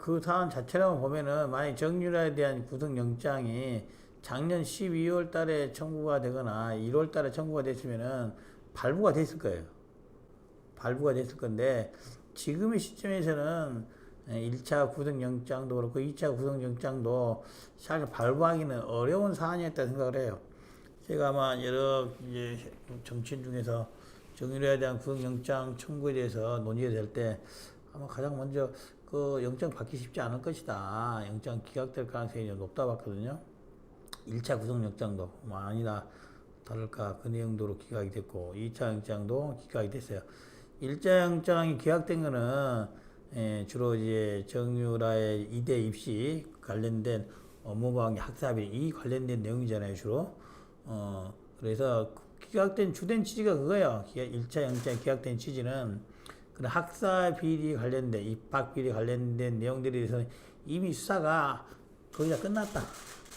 그 사안 자체라고 보면은 만약 정유라에 대한 구속영장이 작년 12월 달에 청구가 되거나 1월 달에 청구가 됐으면은 발부가 됐을 거예요. 발부가 됐을 건데 지금의 시점에서는 1차 구속영장도 그렇고 2차 구속영장도 사실 발부하기는 어려운 사안이었다 생각을 해요. 제가 아마 여러 이제 정치인 중에서 정유라에 대한 구속영장 청구에 대해서 논의가 될 때 아마 가장 먼저 그 영장 받기 쉽지 않을 것이다. 영장 기각될 가능성이 높다 봤거든요. 1차 구속영장도 아니다 다를까 그 내용도로 기각이 됐고 2차 영장도 기각이 됐어요. 1차 영장이 기각된 거는 주로 이제 정유라의 이대 입시 관련된 업무방해 학사비 이 관련된 내용이잖아요 주로. 그래서 기각된 주된 취지가 그거예요. 1차 영장 기각된 취지는 그런 학사 비리 관련된 입학 비리 관련된 내용들에 대해서는 이미 수사가 거의 다 끝났다.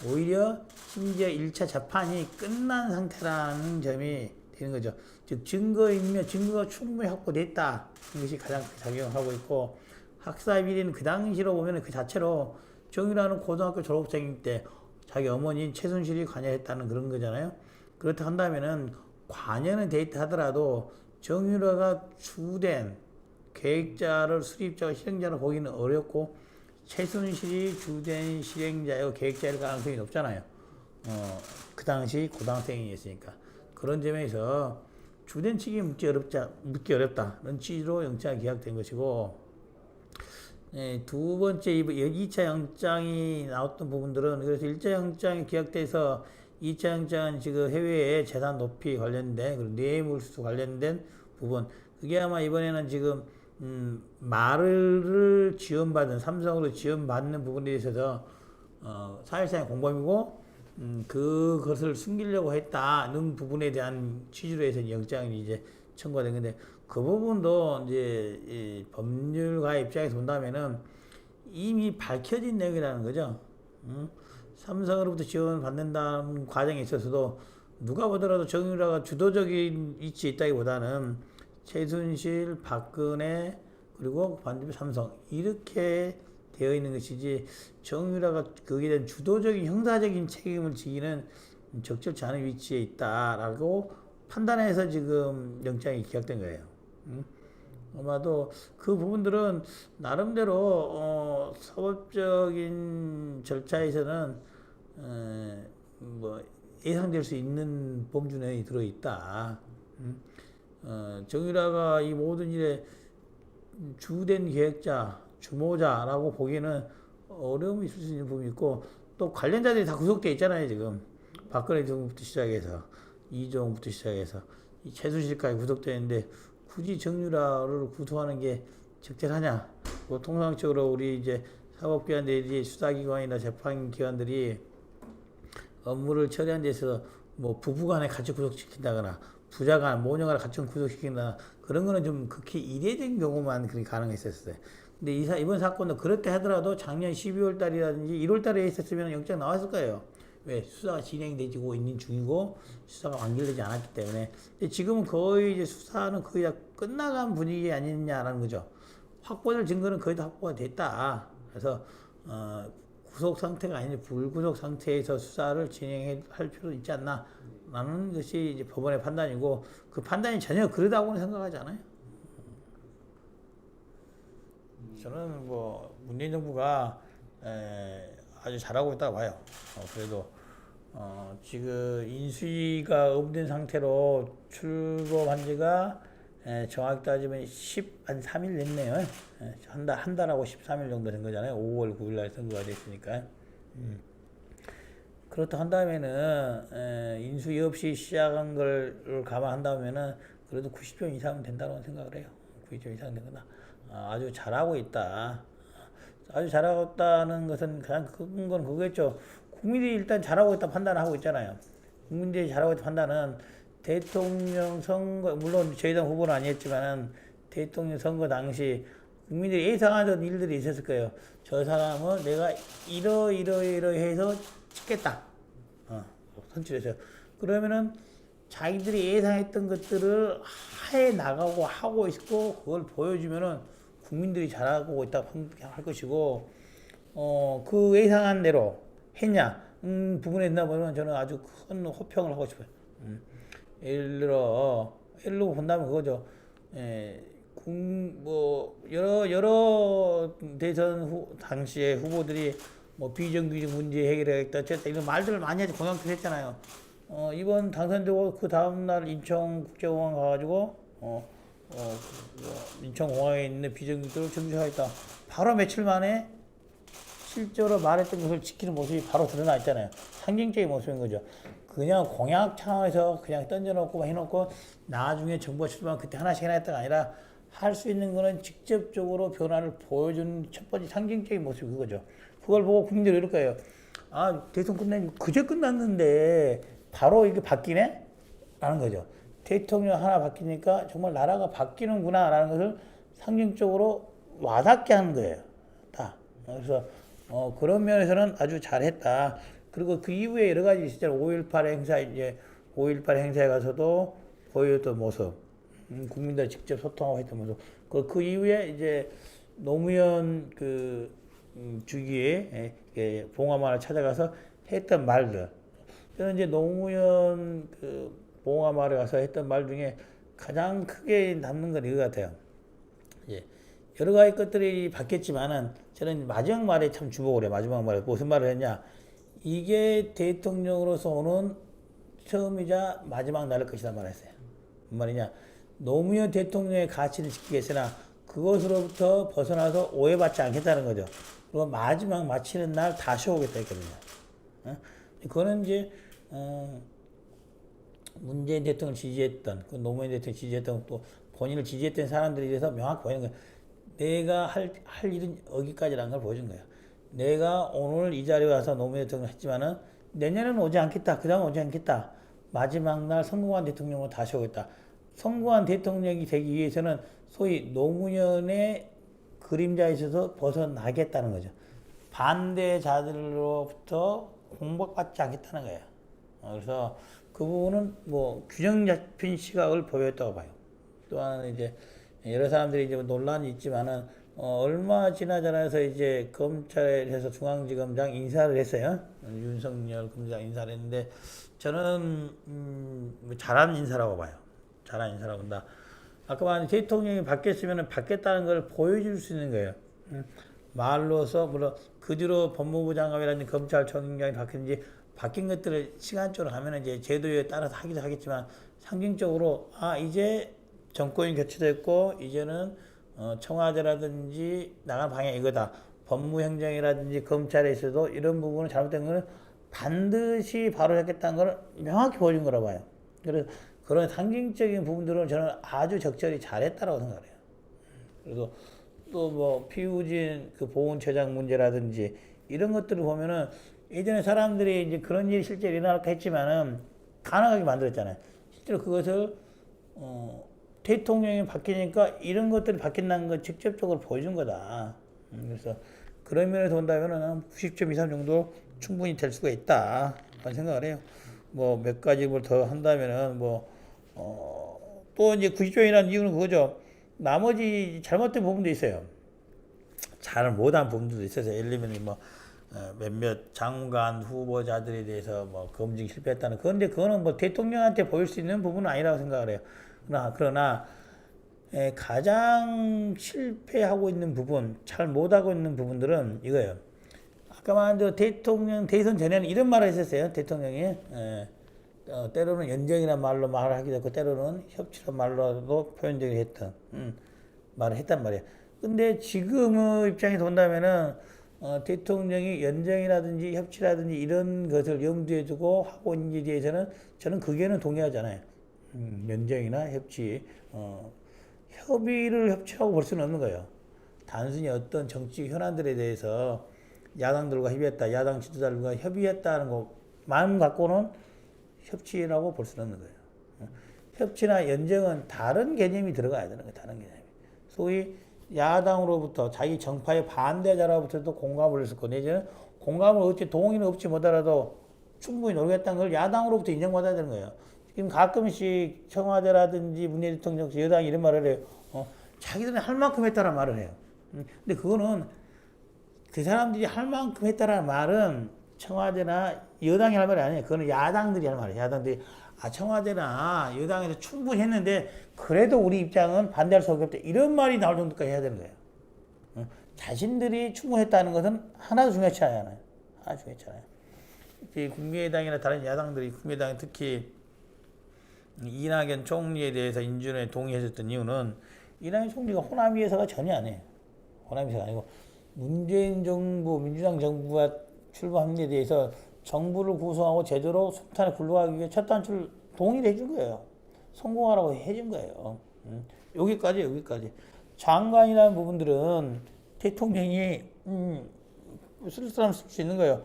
오히려 심지어 1차 재판이 끝난 상태라는 점이 되는 거죠. 즉 증거인멸, 증거가 충분히 확보됐다. 이것이 가장 작용하고 있고 학사 비리는 그 당시로 보면 그 자체로 정유라는 고등학교 졸업생일 때 자기 어머니인 최순실이 관여했다는 그런 거잖아요. 그렇다 한다면은 관여는 돼 있다 하더라도 정유라가 주된 계획자를 수립자와 실행자를 보기는 어렵고 최순실이 주된 실행자요 계획자일 가능성이 높잖아요. 그 당시 고등학생이었으니까 그런 점에서 주된 측이 묻기 어렵다는 취지로 영장이 기각된 것이고 두 번째 2차 영장이 나왔던 부분들은 그래서 1차 영장이 기각돼서 2차 영장은 지금 해외의 재산 높이 관련된 그리고 뇌물수 관련된 부분 그게 아마 이번에는 지금 말을 지원받은 삼성으로 지원받는 부분에 있어서 사실상의 공범이고 그것을 숨기려고 했다는 부분에 대한 취지로 해서 영장이 이제 청구가 된 건데 그 부분도 이제 이 법률가의 입장에서 본다면은 이미 밝혀진 내용이라는 거죠. 삼성으로부터 지원을 받는다는 과정에 있어서도 누가 보더라도 정유라가 주도적인 위치에 있다기보다는 최순실, 박근혜 그리고 반대로 삼성 이렇게 되어 있는 것이지 정유라가 거기에 대한 주도적인 형사적인 책임을 지기는 적절치 않은 위치에 있다라고 판단해서 지금 영장이 기각된 거예요. 아마도 그 부분들은 나름대로 사법적인 절차에서는 뭐 예상될 수 있는 범주 내에 들어있다. 정유라가 이 모든 일에 주된 계획자, 주모자라고 보기에는 어려움이 있을 수 있는 부분이 있고 또 관련자들이 다 구속돼 있잖아요 지금. 박근혜 정부부터 시작해서 이종부터 시작해서 이 최순실까지 구속돼 있는데 굳이 정유라를 구속하는 게 적절하냐? 뭐 통상적으로 우리 이제 사법기관들이 수사기관이나 재판기관들이 업무를 처리한 데서 뭐 부부간에 같이 구속시킨다거나 부자간, 모녀간을 같이 구속시킨다거나 그런 거는 좀 극히 이례적인 경우만 그렇게 가능했었어요. 근데 이번 사건도 그렇게 하더라도 작년 12월 달이라든지 1월 달에 있었으면 영장 나왔을 거예요. 왜? 수사가 진행되고 있는 중이고 수사가 완결되지 않았기 때문에. 근데 지금은 거의 이제 수사는 거의 다 끝나간 분위기 아니냐라는 거죠. 확보될 증거는 거의 다 확보가 됐다. 그래서 구속 상태가 아닌 불구속 상태에서 수사를 진행할 필요도 있지 않나라는 것이 이제 법원의 판단이고 그 판단이 전혀 그러다고는 생각하지 않아요. 저는 뭐 문재인 정부가 아주 잘하고 있다고 봐요. 그래도 지금 인수위가 없는 상태로 출범한 지가 정확히 따지면 13일 됐네요. 한 달하고 13일 정도 된 거잖아요. 5월 9일 날 선거가 됐으니까. 그렇다 한다면은 인수위 없이 시작한 걸 감안한다면은 그래도 90점 이상은 된다고 생각을 해요. 90점 이상 된 거다. 아주 잘하고 있다. 아주 잘하고 있다는 것은 가장 큰 건 그거겠죠. 국민들이 일단 잘하고 있다 판단을 하고 있잖아요. 국민들이 잘하고 있다 판단은 대통령 선거, 물론 저희 당 후보는 아니었지만은 대통령 선거 당시 국민들이 예상하던 일들이 있었을 거예요. 저 사람은 내가 이러해서 찍겠다. 선출해서. 그러면은 자기들이 예상했던 것들을 해 나가고 하고 있고 그걸 보여주면은 국민들이 잘하고 있다고 할 것이고, 그 예상한 대로 했냐 부분에 있나 보면 저는 아주 큰 호평을 하고 싶어요. 예를 들어 본다면 그거죠. 뭐 여러 대선 당시에 후보들이 뭐 비정규직 문제 해결하겠다, 어쨌다 이런 말들을 많이 하지 공약도 했잖아요. 이번 당선되고 그 다음 날 인천국제공항 가가지고 인천공항에 있는 비정규직들을 정규직하겠다. 바로 며칠 만에 실제로 말했던 것을 지키는 모습이 바로 드러나 있잖아요. 상징적인 모습인 거죠. 그냥 공약 차원에서 그냥 던져놓고 해놓고 나중에 정부가 출범하면 그때 하나씩 해놨다가 아니라 할 수 있는 거는 직접적으로 변화를 보여주는 첫 번째 상징적인 모습이 그거죠. 그걸 보고 국민들이 이럴 거예요. 아, 대선 그제 끝났는데 바로 이게 바뀌네? 라는 거죠. 대통령 하나 바뀌니까 정말 나라가 바뀌는구나 라는 것을 상징적으로 와닿게 하는 거예요. 다. 그래서 그런 면에서는 아주 잘했다. 그리고 그 이후에 여러 가지 있었잖아요. 5.18 행사, 이제 5.18 행사에 가서도 보여줬던 모습, 국민들 직접 소통하고 했던 모습. 그 이후에 이제 노무현 주기에 봉화마을 찾아가서 했던 말들. 저는 이제 노무현 봉화마을에 가서 했던 말 중에 가장 크게 남는 건 이거 같아요. 예. 여러 가지 것들이 바뀌었지만은 저는 마지막 말에 참 주목을 해요. 마지막 말에 무슨 말을 했냐? 이게 대통령으로서 오는 처음이자 마지막 날일 것이다 말했어요. 무슨 말이냐? 노무현 대통령의 가치를 지키기 위해서나 그것으로부터 벗어나서 오해받지 않겠다는 거죠. 그리고 마지막 마치는 날 다시 오겠다 했거든요. 그거는 이제 문재인 대통령을 지지했던, 그 노무현 대통령을 지지했던, 또 본인을 지지했던 사람들에 대해서 명확히 보이는 거예요. 내가 할 일은 여기까지라는 걸 보여준 거예요. 내가 오늘 이 자리에 와서 노무현 대통령을 했지만은 내년에는 오지 않겠다. 그 다음 오지 않겠다. 마지막 날 성공한 대통령으로 다시 오겠다. 성공한 대통령이 되기 위해서는 소위 노무현의 그림자에 있어서 벗어나겠다는 거죠. 반대자들로부터 공박받지 않겠다는 거예요. 그래서 그 부분은 뭐 균형 잡힌 시각을 보였다고 봐요. 또한 이제 여러 사람들이 이제 논란이 있지만은 얼마 지나지 않아서 이제 검찰에서 중앙지검장 인사를 했어요. 윤석열 검사장 인사를 했는데 저는 잘한 인사라고 봐요. 잘한 인사라고 본다. 아까 말한 대통령이 바뀌었으면 바뀌었다는 걸 보여줄 수 있는 거예요. 말로서 물론 그 뒤로 법무부 장관이라든지 검찰총장이 바뀐 것들을 시간적으로 하면 이제 제도에 따라서 하기도 하겠지만 상징적으로 이제 정권이 교체됐고 이제는 청와대라든지 나간 방향이 이거다. 법무행정이라든지 검찰에 있어도 이런 부분은 잘못된 거는 반드시 바로잡겠다는 걸 명확히 보여준 거라고 봐요. 그래서 그런 상징적인 부분들은 저는 아주 적절히 잘했다라고 생각해요. 그래서 또 뭐 피우진 그 보훈처장 문제라든지 이런 것들을 보면은 예전에 사람들이 이제 그런 일이 실제로 일어날까 했지만은 가능하게 만들었잖아요. 실제로 그것을 대통령이 바뀌니까 이런 것들이 바뀐다는 걸 직접적으로 보여준 거다. 그래서 그런 면에서 본다면은 90.23 정도 충분히 될 수가 있다. 그런 생각을 해요. 뭐 몇 가지 뭘 더 한다면은 또 이제 90점이라는 이유는 그거죠. 나머지 잘못된 부분도 있어요. 잘 못한 부분도 있어서 예를 들면 뭐 몇몇 장관 후보자들에 대해서 뭐 검증 실패했다는 그런데 그거는 뭐 대통령한테 보일 수 있는 부분은 아니라고 생각을 해요. 그러나 가장 실패하고 있는 부분, 잘 못하고 있는 부분들은 이거예요. 아까 말한 대로 대통령 대선 전에는 이런 말을 했었어요. 대통령이 때로는 연정이라는 말로 말을 하기도 했고 때로는 협치란 말로도 표현적으로 했던 말을 했단 말이에요. 근데 지금의 입장에서 본다면은 대통령이 연정이라든지 협치라든지 이런 것을 염두에 두고 하고 있는지에 대해서는 저는 그게는 동의하잖아요. 연정이나 협치, 협의를 협치라고 볼 수는 없는 거예요. 단순히 어떤 정치 현안들에 대해서 야당들과 협의했다, 야당 지도자들과 협의했다는 거 마음 갖고는 협치라고 볼 수는 없는 거예요. 협치나 연정은 다른 개념이 들어가야 되는 거예요. 다른 개념이. 소위 야당으로부터 자기 정파의 반대자로부터도 공감을 했었고 내지는 공감을 얻지 동의는 얻지 못하더라도 충분히 노력했다는 걸 야당으로부터 인정받아야 되는 거예요. 지금 가끔씩 청와대라든지 문재인 대통령 여당이 이런 말을 해요. 자기들은 할 만큼 했다는 말을 해요. 근데 그거는 그 사람들이 할 만큼 했다라는 말은 청와대나 여당이 할 말이 아니에요. 그거는 야당들이 할 말이에요. 야당들이 청와대나 여당에서 충분히 했는데 그래도 우리 입장은 반대할 수 없겠다. 이런 말이 나올 정도까지 해야 되는 거예요. 자신들이 충분했다는 것은 하나도 중요하지 않아요. 하나 중요하지 않아요. 국민의당이나 다른 야당들이 국민의당이 특히 이낙연 총리에 대해서 인준에 동의했었던 이유는 이낙연 총리가 호남위에서가 전혀 아니에요. 호남위에서가 아니고 문재인 정부, 민주당 정부가 출범한 데 대해서 정부를 구성하고 제대로 순탄하게 굴러가기 위해 첫 단추를 동의를 해준 거예요. 성공하라고 해준 거예요. 여기까지. 장관이라는 부분들은 대통령이 쓸 사람 쓸 수 있는 거예요.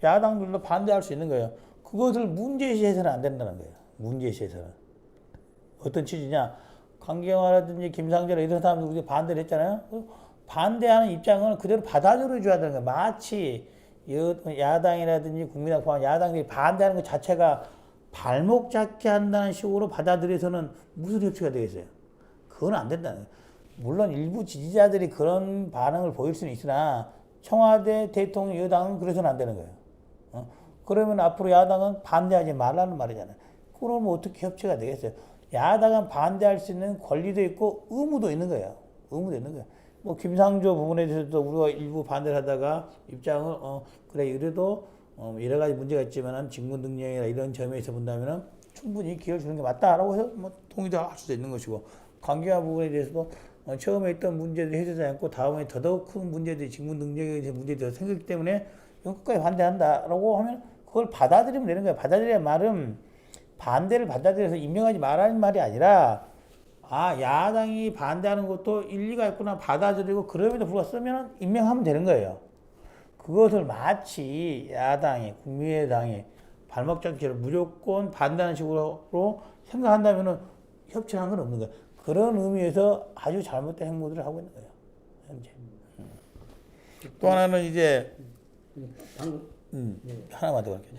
야당들도 반대할 수 있는 거예요. 그것을 문제시해서는 안 된다는 거예요. 문제시해서는. 어떤 취지냐. 강경화라든지 김상철 이런 사람들 우리가 반대를 했잖아요. 반대하는 입장을 그대로 받아들여 줘야 되는 거예요. 마치 야당이라든지 국민당 포함 야당들이 반대하는 것 자체가 발목 잡게 한다는 식으로 받아들여서는 무슨 협치가 되겠어요? 그건 안 된다는 거예요. 물론 일부 지지자들이 그런 반응을 보일 수는 있으나 청와대, 대통령, 여당은 그래서는 안 되는 거예요. 그러면 앞으로 야당은 반대하지 말라는 말이잖아요. 그러면 어떻게 협치가 되겠어요? 야당은 반대할 수 있는 권리도 있고 의무도 있는 거예요. 뭐 김상조 부분에 대해서도 우리가 일부 반대를 하다가 입장을 그래 이래도 여러 가지 문제가 있지만은 직무 능력이나 이런 점에서 본다면은 충분히 기회를 주는 게 맞다라고 해서 뭐 동의도 할 수도 있는 것이고 관계와 부분에 대해서도 처음에 있던 문제들이 해결되지 않고 다음에 더더욱 큰 문제들이 직무 능력에 대한 문제들이 생기기 때문에 이건 끝까지 반대한다라고 하면 그걸 받아들이면 되는 거예요. 받아들여야 말은 반대를 받아들여서 임명하지 말라는 말이 아니라 야당이 반대하는 것도 일리가 있구나 받아들이고 그럼에도 불구하고 쓰면 임명하면 되는 거예요. 그것을 마치 야당이 국민의당이 발목 잡기를 무조건 반대하는 식으로 생각한다면 협치를 한 건 없는 거예요. 그런 의미에서 아주 잘못된 행보들을 하고 있는 거예요. 현재. 또 하나는 이제 하나만 더 할게요.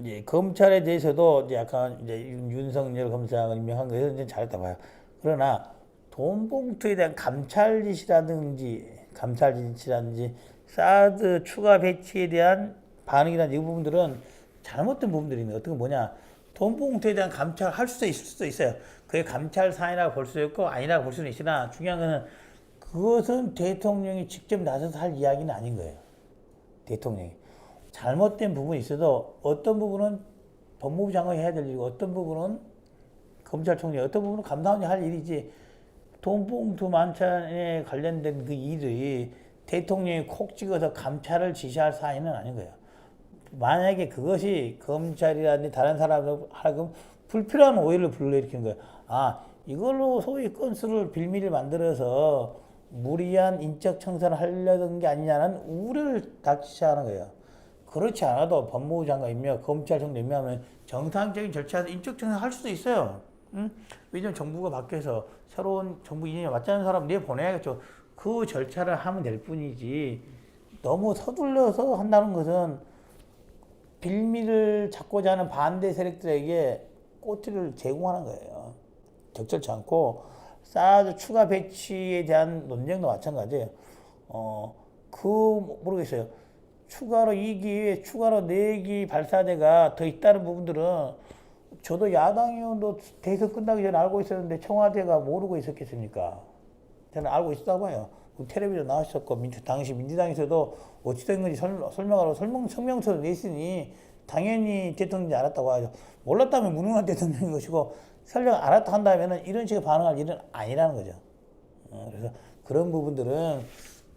이제 검찰에 대해서도 이제 약간 이제 윤석열 검사가 임명한 거에서 이제 잘했다 봐요. 그러나 돈 봉투에 대한 감찰 지시라든지 사드 추가 배치에 대한 반응이라든지 이 부분들은 잘못된 부분들이 있는 어떤 건 뭐냐? 돈 봉투에 대한 감찰을 할 수도 있을 수도 있어요. 그게 감찰 사안이라고 볼 수도 있고 아니라고 볼 수는 있으나 중요한 거는 그것은 대통령이 직접 나서서 할 이야기는 아닌 거예요. 대통령이. 잘못된 부분이 있어도 어떤 부분은 법무부 장관이 해야 될 일이고 어떤 부분은 검찰총장, 어떤 부분은 감사원이 할 일이지 돈봉투 만찬에 관련된 그 일이 대통령이 콕 찍어서 감찰을 지시할 사안은 아닌 거예요. 만약에 그것이 검찰이라든지 다른 사람을 하여금 불필요한 오해를 불러일으키는 거예요. 이걸로 소위 건수를 빌미를 만들어서 무리한 인적 청산을 하려던 게 아니냐는 우려를 닥치하는 거예요. 그렇지 않아도 법무부 장관 임명, 검찰총장 임명하면 정상적인 절차에서 인적 청산을 할 수도 있어요. 왜냐면 정부가 바뀌어서 새로운 정부 이념에 맞지 않는 사람 내보내야겠죠. 그 절차를 하면 될 뿐이지 너무 서둘러서 한다는 것은 빌미를 찾고자 하는 반대 세력들에게 꼬투리를 제공하는 거예요. 적절치 않고 사드 추가 배치에 대한 논쟁도 마찬가지예요. 모르겠어요. 추가로 2기, 추가로 4기 발사대가 더 있다는 부분들은 저도 야당 의원도 대선 끝나기 전에 알고 있었는데 청와대가 모르고 있었겠습니까? 저는 알고 있었다고 봐요. 텔레비전 나왔었고 당시 민주당에서도 어찌된 건지 설명하라고 성명서를 냈으니 당연히 대통령인지 알았다고 하죠. 몰랐다면 무능한 대통령인 것이고 설령 알았다 한다면 이런 식의 반응할 일은 아니라는 거죠. 그래서 그런 부분들은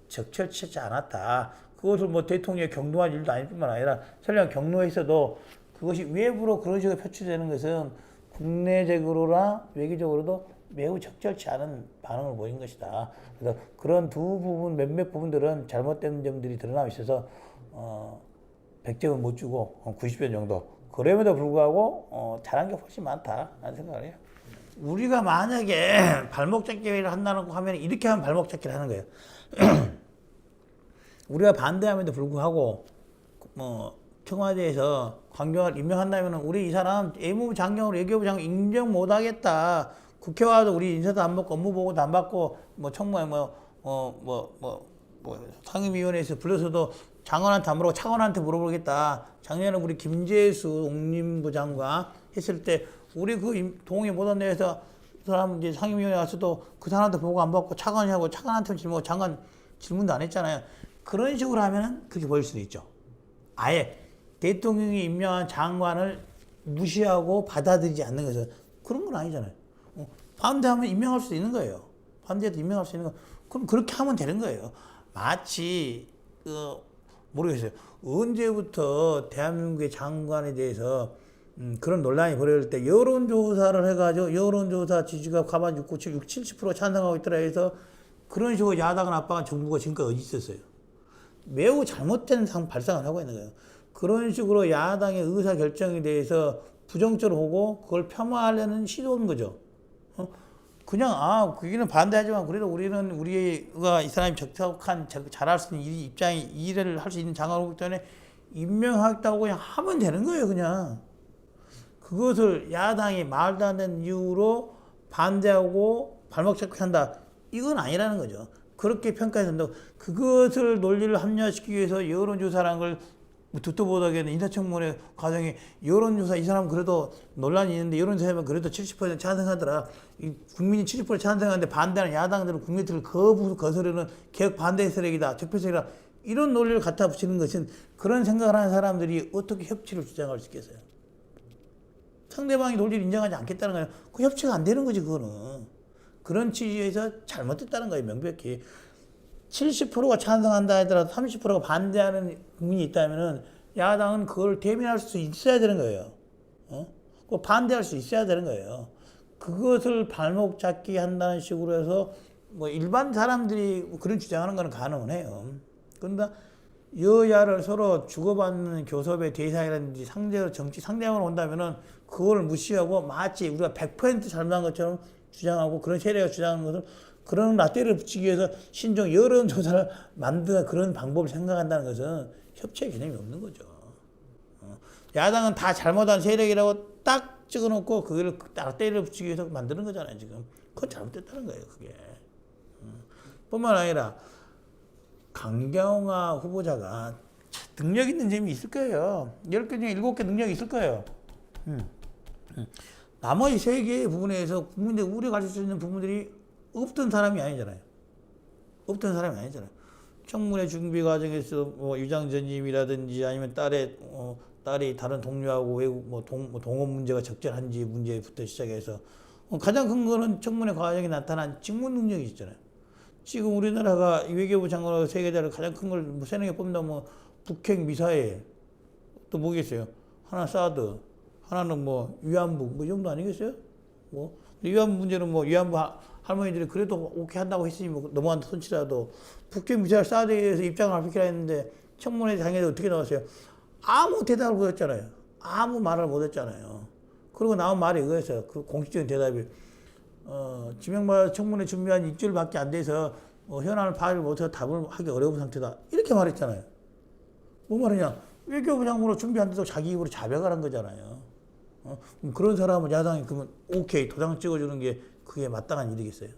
적절치 않았다. 그것을 뭐 대통령이 경로할 일도 아닐 뿐만 아니라 설령 경로에서도 그것이 외부로 그런 식으로 표출되는 것은 국내적으로나 외교적으로도 매우 적절치 않은 반응을 보인 것이다. 그래서 그런 몇몇 부분들은 잘못된 점들이 드러나고 있어서 100점은 못 주고 90점 정도. 그럼에도 불구하고 잘한 게 훨씬 많다라는 생각을 해요. 우리가 만약에 발목 잡기를 한다고 하면 이렇게 하면 발목 잡기를 하는 거예요. 우리가 반대함에도 불구하고 청와대에서 강경화를 임명한다면 우리 이 사람 외무부 장관으로 외교부 장관 인정 못하겠다. 국회 와도 우리 인사도 안 받고 업무 보고도 안 받고 청문회 상임위원회에서 불러서도 장관한테 안 물어보고 차관한테 물어보겠다. 작년에 우리 김재수 농림부 장관 했을 때 우리 그 동의 못한 데에서 그 사람 이제 상임위원회 와서도 그 사람한테 보고 안 받고 차관이 하고 차관한테 질문, 장관 질문도 안 했잖아요. 그런 식으로 하면은 그렇게 보일 수도 있죠. 아예 대통령이 임명한 장관을 무시하고 받아들이지 않는 것은 그런 건 아니잖아요. 반대하면 임명할 수 있는 거예요. 반대해도 임명할 수 있는 거. 그럼 그렇게 하면 되는 거예요. 마치 모르겠어요. 언제부터 대한민국의 장관에 대해서 그런 논란이 벌어질 때 여론조사를 해가지고 여론조사 지지가 가만 6, 9, 7, 6, 70% 찬성하고 있더라 해서 그런 식으로 야당을 압박한 정부가 지금까지 어디 있었어요. 매우 잘못된 발상을 하고 있는 거예요. 그런 식으로 야당의 의사결정에 대해서 부정적으로 보고 그걸 폄하하려는 시도인 거죠. 그냥 그기는 반대하지만 그래도 우리가 이 사람이 적합한 잘할 수 있는 입장이 일을 할 수 있는 장관이기 때문에 임명하겠다고 그냥 하면 되는 거예요. 그냥 그것을 야당이 말도 안 되는 이유로 반대하고 발목 잡고 한다. 이건 아니라는 거죠. 그렇게 평가해서 한다고 그것을 논리를 합리화시키기 위해서 여론조사라는 걸 듣도 못하게 인사청문회 과정에 여론조사 이 사람은 그래도 논란이 있는데 여론조사면 그래도 70% 찬성하더라. 국민이 70% 찬성하는데 반대하는 야당들은 국민들을 거스르는 개혁 반대 세력이다. 적폐 세력이다. 이런 논리를 갖다 붙이는 것은 그런 생각을 하는 사람들이 어떻게 협치를 주장할 수 있겠어요. 상대방이 논리를 인정하지 않겠다는 거예요. 그 협치가 안 되는 거지 그거는. 그런 취지에서 잘못됐다는 거예요. 명백히. 70%가 찬성한다 하더라도 30%가 반대하는 국민이 있다면은 야당은 그걸 대면할 수 있어야 되는 거예요. 그 반대할 수 있어야 되는 거예요. 그것을 발목 잡기 한다는 식으로 해서 일반 사람들이 그런 주장하는 거는 가능은 해요. 그런데 여야를 서로 주고받는 교섭의 대상이라든지 정치 상대방으로 온다면은 그걸 무시하고 마치 우리가 100% 잘못한 것처럼 주장하고 그런 세력이 주장하는 것을 그런 라떼를 붙이기 위해서 신종 여론조사를 만드는 그런 방법을 생각한다는 것은 협치의 개념이 없는 거죠. 야당은 다 잘못한 세력이라고 딱 찍어놓고 그걸 라떼를 붙이기 위해서 만드는 거잖아요, 지금. 그건 잘못됐다는 거예요, 그게. 뿐만 아니라 강경화 후보자가 능력 있는 점이 있을 거예요. 10개 중에 7개 능력이 있을 거예요. 나머지 3개의 부분에서 국민들 우려 가질 수 있는 부분들이 없던 사람이 아니잖아요. 없던 사람이 아니잖아요. 청문회 준비 과정에서 유장 전임이라든지 아니면 딸이 다른 동료하고 외국 동업 문제가 적절한지 문제부터 시작해서 가장 큰 거는 청문회 과정에 나타난 직무 능력이 있잖아요. 지금 우리나라가 외교부 장관으로 세계자를 가장 큰 걸 3개 뽑는다면 북핵 미사일 또 뭐겠어요? 하나 사드, 하나는 위안부 이 정도 아니겠어요? 위안부 문제는 위안부 할머니들이 그래도 오케이 한다고 했으니 넘어간다 손치라도 북핵 미사일 사드에 대해서 입장을 밝히라 했는데 청문회 당일에 어떻게 나왔어요? 아무 대답을 못 했잖아요. 아무 말을 못 했잖아요. 그리고 나온 말이 이거였어요. 그 공식적인 대답이 지명받아 청문회 준비한 일주일밖에 안 돼서 현안을 파악을 못해서 답을 하기 어려운 상태다. 이렇게 말했잖아요. 뭐 말이냐? 외교부 장관으로 준비한다고 자기 입으로 자백을 한 거잖아요. 그런 사람은 야당이 그러면 오케이 도장 찍어주는 게 그게 마땅한 일이겠어요.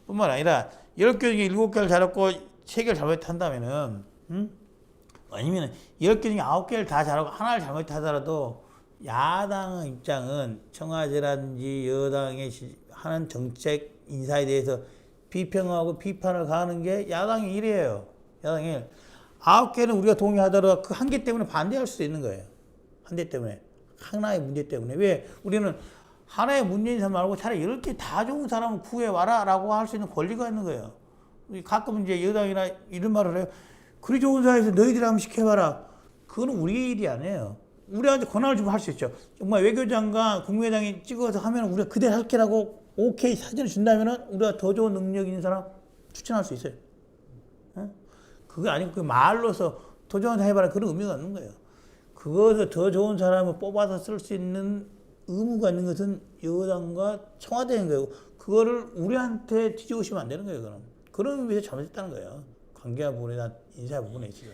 뿐만 아니라 10개 중에 7개를 잘했고 3개를 잘못한다면은 아니면 10개 중에 9개를 다 잘하고 하나를 잘못하더라도 야당 입장은 청와대라든지 여당의 하는 정책 인사에 대해서 비평하고 비판을 가하는 게 야당의 일이에요. 야당의 일. 9개는 우리가 동의하더라도 그 한 개 때문에 반대할 수도 있는 거예요. 한 대 때문에. 하나의 문제 때문에. 왜? 우리는 하나의 문제인 사람 말고 차라리 10개 다 좋은 사람을 구해와라 라고 할 수 있는 권리가 있는 거예요. 가끔 이제 여당이나 이런 말을 해요. 그리 좋은 사회에서 너희들이 한번 시켜봐라. 그건 우리의 일이 아니에요. 우리한테 권한을 주면 할 수 있죠. 정말 외교장관, 국무회장이 찍어서 하면 우리가 그대로 할게라고 오케이 사진을 준다면 우리가 더 좋은 능력 있는 사람 추천할 수 있어요. 그게 아니고 그 말로서 더 좋은 사람 해봐라. 그런 의미가 없는 거예요. 그것을 더 좋은 사람을 뽑아서 쓸 수 있는 의무가 있는 것은 여당과 청와대인 거예요. 그거를 우리한테 뒤집으시면 안 되는 거예요. 그런 의미에서 잘못했다는 거예요. 관계와 부분이나 인사 부분에 있어서.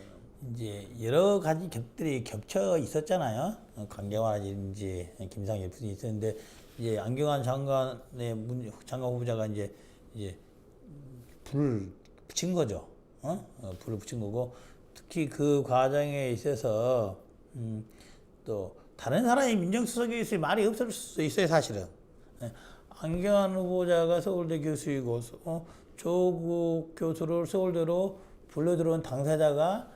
이제 여러 가지 격들이 겹쳐 있었잖아요. 강경화라든지 김상일 분이 있었는데 이제 안경환 장관 후보자가 이제 불을 붙인 거죠. 불을 붙인 거고 특히 그 과정에 있어서 또 다른 사람이 민정수석에 있을 말이 없을 수 있어요, 사실은. 안경환 후보자가 서울대 교수이고 조국 교수를 서울대로 불러 들어온 당사자가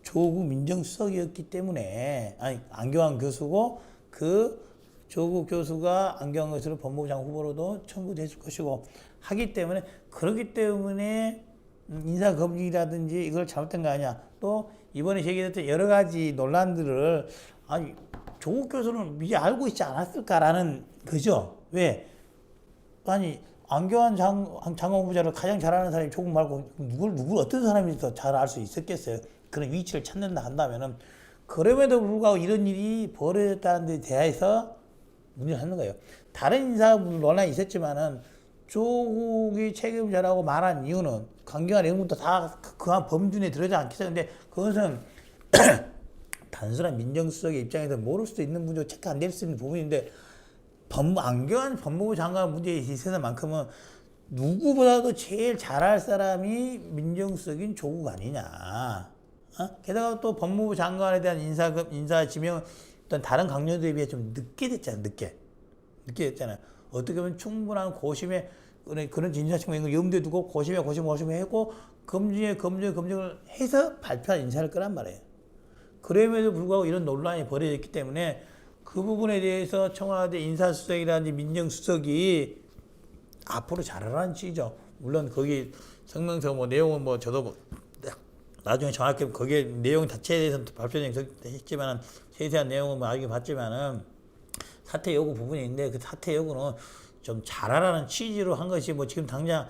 조국 민정수석이었기 때문에 안경환 교수고 그 조국 교수가 안경환 교수를 법무부 장관 후보로도 청구됐을 것이고 하기 때문에 그렇기 때문에 인사검증이라든지 이걸 잘못된 거 아니야. 또 이번에 제기됐던 여러 가지 논란들을 조국 교수는 미리 알고 있지 않았을까라는 거죠. 왜? 안경환 장관 후보자를 가장 잘 아는 사람이 조국 말고 누굴 어떤 사람이 더 잘 알 수 있었겠어요. 그런 위치를 찾는다 한다면은 그럼에도 불구하고 이런 일이 벌어졌다는 데 대해서 문제를 하는 거예요. 다른 인사 논란이 있었지만은 조국이 책임자라고 말한 이유는 강경한 이런 것도 다 그한 범준에 들어가지 않겠어요. 근데 그것은 단순한 민정수석의 입장에서 모를 수도 있는 문제고 체크 안 될 수 있는 부분인데 안경환 법무부 장관 문제에 있어서만큼은 누구보다도 제일 잘할 사람이 민정수석인 조국 아니냐. 게다가 또 법무부 장관에 대한 인사 지명 어떤 다른 강령들에 비해 좀 늦게 됐잖아요. 늦게 됐잖아요. 어떻게 보면 충분한 고심에 그런 인사청문을 염두에 두고 고심에 했고 검증을 해서 발표한 인사를 거란 말이에요. 그럼에도 불구하고 이런 논란이 벌어졌기 때문에 그 부분에 대해서 청와대 인사수석이라든지 민정수석이 앞으로 잘하라는 취지죠. 물론 거기 성명서 내용은 저도 나중에 정확히 거기에 내용 자체에 대해서는 발표는 했지만 세세한 내용은 알긴 봤지만은 사퇴 요구 부분이 있는데 그 사퇴 요구는 좀 잘하라는 취지로 한 것이 지금 당장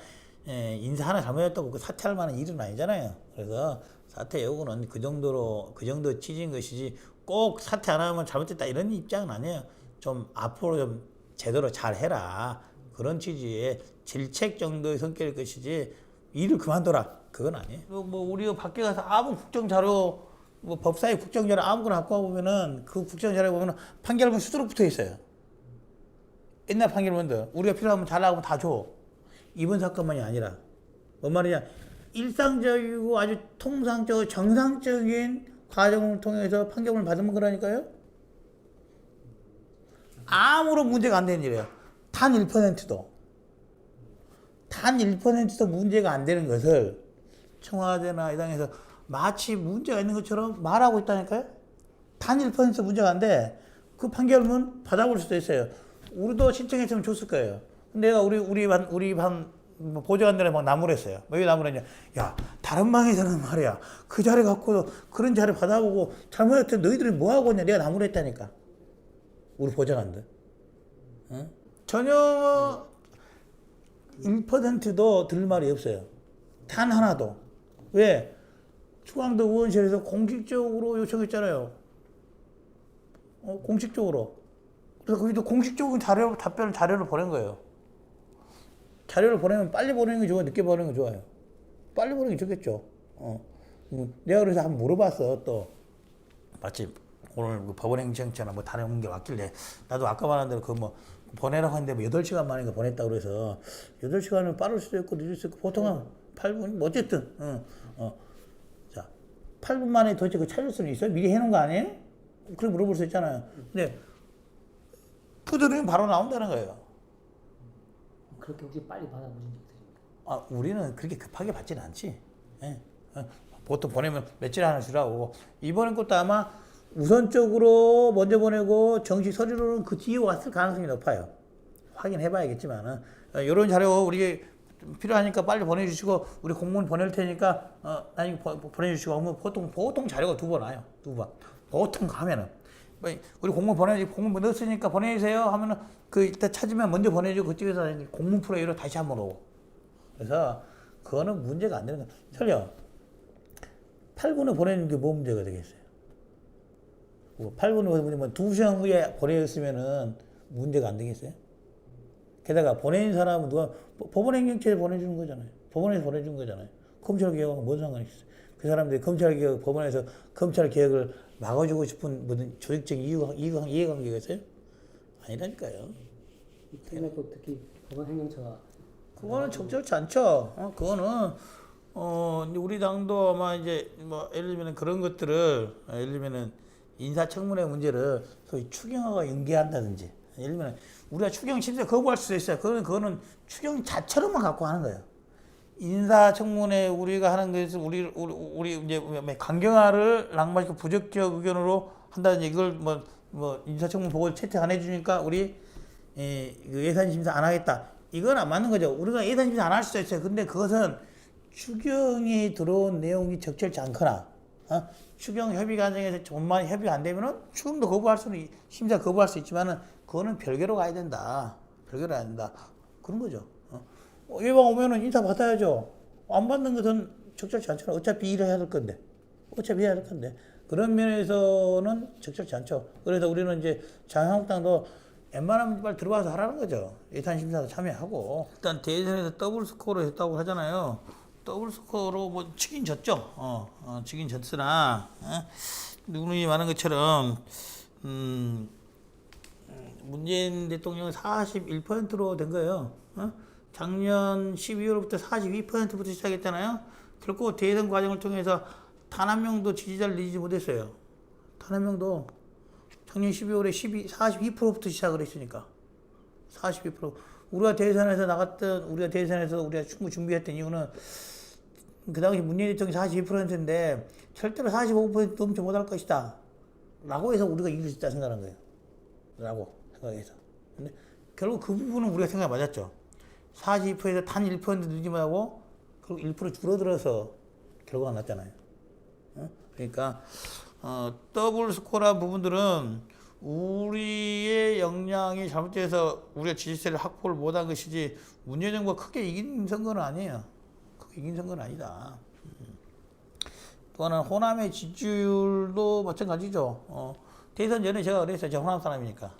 인사 하나 잘못했다고 그 사퇴할 만한 일은 아니잖아요. 그래서 사퇴 요구는 그 정도 취지인 것이지 꼭 사퇴 안 하면 잘못됐다 이런 입장은 아니에요. 좀 앞으로 좀 제대로 잘 해라 그런 취지의 질책 정도의 성격일 것이지 일을 그만둬라 그건 아니에요. 우리가 밖에 가서 아무 국정자료 법사위 국정자료 아무거나 갖고 와보면은 그 국정자료 보면은 판결문 수두룩 붙어 있어요. 옛날 판결문들 우리가 필요하면 달라고 하면 다 줘. 이번 사건만이 아니라 뭔 말이냐 일상적이고 아주 통상적이고 정상적인 과정을 통해서 판결문을 받은 거라니까요. 아무런 문제가 안 되는 일이에요. 단 1%도 문제가 안 되는 것을 청와대나 이 당에서 마치 문제가 있는 것처럼 말하고 있다니까요. 단 1% 문제가 안 돼. 그 판결문 받아볼 수도 있어요. 우리도 신청했으면 줬을 거예요. 근데 내가 우리 반 보좌관들에 막 나무랬어요. 왜 나무랬냐? 야, 다른 방에서는 말이야. 그 자리 갖고 그런 자리 받아보고 잘못했더니 너희들이 뭐 하고 있냐? 내가 나무랬다니까. 우리 보좌관들. 응? 전혀 1%도 들을 말이 없어요. 단 하나도. 왜? 중앙도 의원실에서 공식적으로 요청했잖아요. 공식적으로. 그래서 거기도 공식적인 자료를 보낸 거예요. 자료를 보내면 빨리 보내는 게 좋아요? 늦게 보내는 게 좋아요? 빨리 보내는 게 좋겠죠. 내가 그래서 한번 물어봤어, 또. 마침 오늘 법원행정처나 다른 게 왔길래 나도 아까 말한 대로 보내라고 했는데 8시간 만인가 보냈다고 그래서 8시간은 빠를 수도 있고 늦을 수도 있고 보통은 8분, 어쨌든. 자, 8분 만에 도대체 찾을 수는 있어요? 미리 해놓은 거 아니에요? 그렇게 물어볼 수 있잖아요. 근데 푸드는 바로 나온다는 거예요. 그렇게 혹시 빨리 받아보신 적 있으십니까? 우리는 그렇게 급하게 받지는 않지. 예. 보통 보내면 며칠 하나 주라고. 이번 것도 아마 우선적으로 먼저 보내고 정식 서류로는 그 뒤에 왔을 가능성이 높아요. 확인해 봐야겠지만은 이런 자료 우리 필요하니까 빨리 보내주시고 우리 공무원 보낼 테니까 나중에 보내주시고 하면 보통 자료가 2번 와요. 2번. 보통 가면은 우리 공무원 넣었으니까 보내주세요 하면은 이따 찾으면 먼저 보내주고 그쪽에서 공문 프로이로 다시 한번 오고. 그래서 그거는 문제가 안 되는 거야. 설령 8분에 보내는 게 뭐 문제가 되겠어요? 8분에 보내면 2시간 후에 보내줬으면은 문제가 안 되겠어요? 게다가 보내는 사람은 누가 법원행정처에 보내주는 거잖아요. 법원에서 보내준 거잖아요. 검찰개혁하고 뭔 상관이 있어요? 그 사람들이 검찰개혁 법원에서 검찰개혁을 막아주고 싶은 무슨 조직적인 이해관계가 있어요? 아니라니까요. 특히 법원행정처가 그거는 적절치 않죠. 그거는 이제 우리 당도 아마 이제 뭐 예를 들면 그런 것들을 예를 들면은 인사청문회 문제를 소위 추경화가 연계한다든지 예를 들면 우리가 추경 심사 거부할 수도 있어요. 그거는 추경 자체로만 갖고 하는 거예요. 인사청문회 우리가 하는 것에서 우리 이제 강경화를 낙마시키고 부적격 의견으로 한다든지 이걸 뭐 인사청문 보고 채택 안 해주니까 우리 그 예산 심사 안 하겠다. 이건 안 맞는 거죠. 우리가 예산 심사 안 할 수도 있어요. 근데 그것은 추경이 들어온 내용이 적절치 않거나 추경 협의 과정에서 전만 협의가 안 되면은 추경도 거부할 수는 심사 거부할 수 있지만은 그거는 별개로 가야 된다. 별개로 가야 된다. 그런 거죠. 예방 오면은 인사 받아야죠. 안 받는 것은 적절치 않잖아. 어차피 일을 해야 될 건데. 그런 면에서는 적절치 않죠. 그래서 우리는 이제 자유한국당도 웬만하면 빨리 들어와서 하라는 거죠. 예산 심사도 참여하고. 일단 대선에서 더블 스코어로 했다고 하잖아요. 더블 스코어로 뭐 치긴 졌죠. 치긴 졌으나 누구니 말한 것처럼 문재인 대통령은 41%로 된 거예요. 작년 12월부터 42%부터 시작했잖아요. 결코 대선 과정을 통해서 단 한 명도 지지자를 내지 못했어요. 단 한 명도. 작년 12월에 42%부터 시작을 했으니까. 42%. 우리가 대선에서 우리가 충분히 준비했던 이유는 그 당시 문재인 대통령이 42%인데 절대로 45% 넘지 못할 것이다. 라고 해서 우리가 이길 수 있다 생각한 거예요. 라고 생각해서. 근데 결국 그 부분은 우리가 생각이 맞았죠. 42%에서 단 1% 늘기만 하고 결국 1% 줄어들어서 결과가 났잖아요. 그러니까 더블 스코어라 부분들은 우리의 역량이 잘못돼서 우리가 지지세를 확보를 못한 것이지 문재인 정부가 크게 이긴 선거는 아니에요. 크게 이긴 선거는 아니다. 또 하나는 호남의 지지율도 마찬가지죠. 대선 전에 제가 그랬어요. 제가 호남 사람이니까.